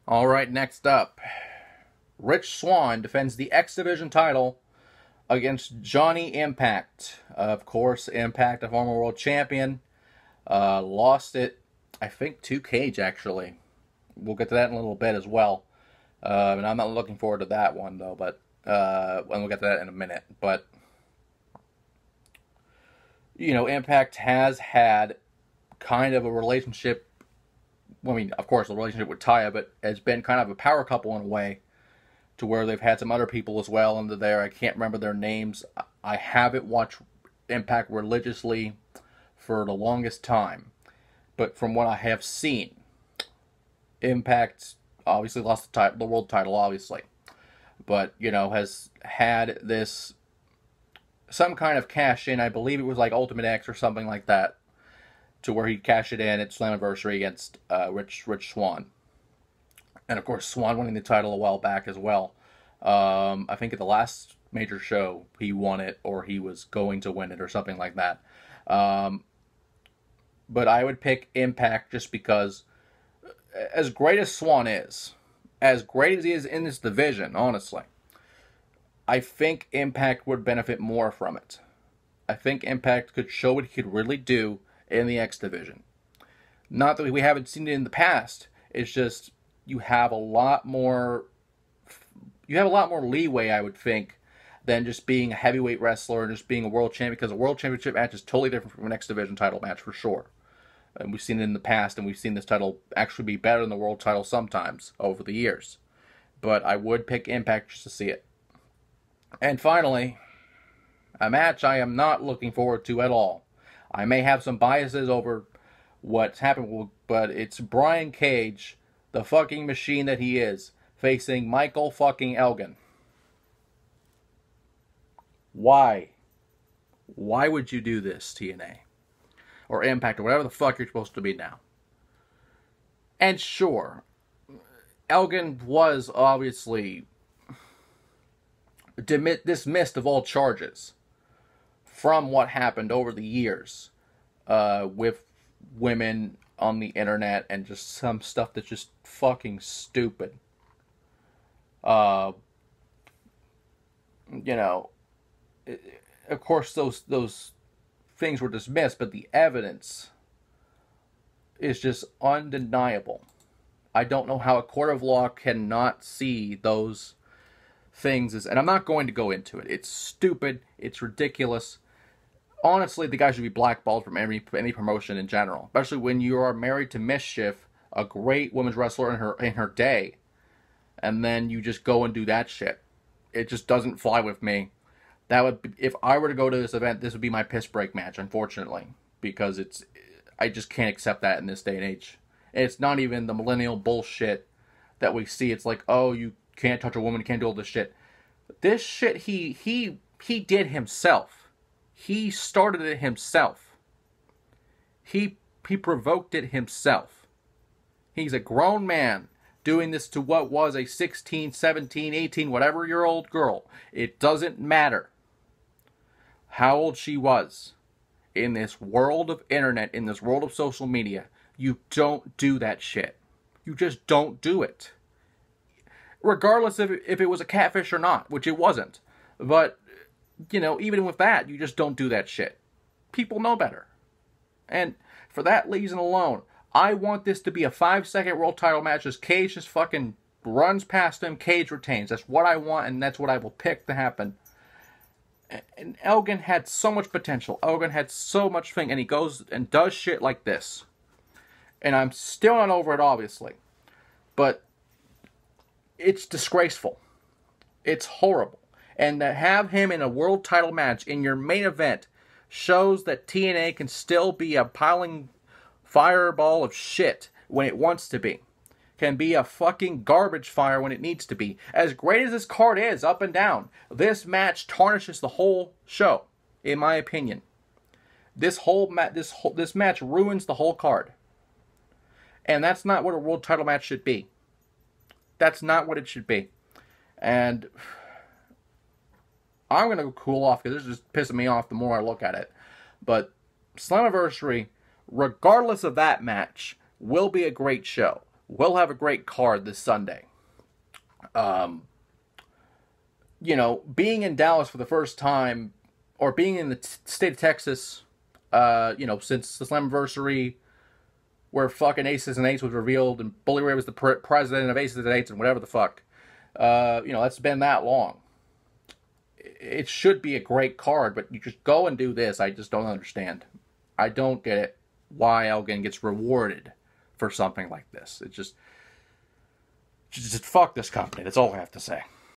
All right, next up, Rich Swann defends the X Division title against Johnny Impact. Of course, Impact, a former world champion, lost it, I think, to Cage, actually. We'll get to that in a little bit as well. And I'm not looking forward to that one, though, but and we'll get to that in a minute. But, you know, Impact has had kind of a relationship. I mean, of course, a relationship with Taya, but has been kind of a power couple in a way, to where they've had some other people as well under there. I can't remember their names. I haven't watched Impact religiously for the longest time, but from what I have seen, Impact obviously lost the world title, obviously, but, you know, has had this some kind of cash in. I believe it was like Ultimate X or something like that, to where he cashed it in at Slammiversary against Rich Swann. And, of course, Swann winning the title a while back as well. I think at the last major show, he won it, or he was going to win it, or something like that. But I would pick Impact just because, as great as Swann is, as great as he is in this division, honestly, I think Impact would benefit more from it. I think Impact could show what he could really do in the X Division. Not that we haven't seen it in the past. It's just you have a lot more leeway, I would think, than just being a heavyweight wrestler and just being a world champion, because a world championship match is totally different from an X Division title match, for sure. And we've seen it in the past, and we've seen this title actually be better than the world title sometimes over the years. But I would pick Impact just to see it. And finally, a match I am not looking forward to at all. I may have some biases over what's happened, but it's Brian Cage, the fucking machine that he is, facing Michael fucking Elgin. Why? Why would you do this, TNA? Or Impact, or whatever the fuck you're supposed to be now? And sure, Elgin was obviously dismissed of all charges from what happened over the years with women on the internet and just some stuff that's just fucking stupid. You know, of course those things were dismissed, but the evidence is just undeniable. I don't know how a court of law cannot see those things, and I'm not going to go into it. It's stupid. It's ridiculous. Honestly, the guy should be blackballed from any promotion in general, especially when you are married to Mischief, a great women's wrestler in her day, and then you just go and do that shit. It just doesn't fly with me. That would be, if I were to go to this event, this would be my piss break match, unfortunately, because I just can't accept that in this day and age. It's not even the millennial bullshit that we see. It's like, oh, you can't touch a woman, you can't do all this shit. This shit he did himself. He started it himself. He provoked it himself. He's a grown man doing this to what was a 16, 17, 18, whatever-year-old girl. It doesn't matter how old she was. In this world of internet, in this world of social media, you don't do that shit. You just don't do it. Regardless if it was a catfish or not, which it wasn't. But, you know, even with that, you just don't do that shit. People know better. And for that reason alone, I want this to be a 5-second world title match as Cage just fucking runs past him, Cage retains. That's what I want, and that's what I will pick to happen. And Elgin had so much potential. Elgin had so much thing, and he goes and does shit like this. And I'm still not over it, obviously. But it's disgraceful. It's horrible. And to have him in a world title match in your main event shows that TNA can still be a piling fireball of shit when it wants to be. Can be a fucking garbage fire when it needs to be. As great as this card is, up and down, this match tarnishes the whole show, in my opinion. This match ruins the whole card. And that's not what a world title match should be. That's not what it should be. And I'm going to cool off because this is just pissing me off the more I look at it. But Slammiversary, regardless of that match, will be a great show. we'll have a great card this Sunday. You know, being in Dallas for the first time, or being in the state of Texas, you know, since the Slammiversary, where fucking Aces and Eights was revealed, and Bully Ray was the president of Aces and Eights, and whatever the fuck. You know, that's been that long. It should be a great card, but you just go and do this. I just don't understand. I don't get it. Why Elgin gets rewarded for something like this. It just fuck this company. That's all I have to say.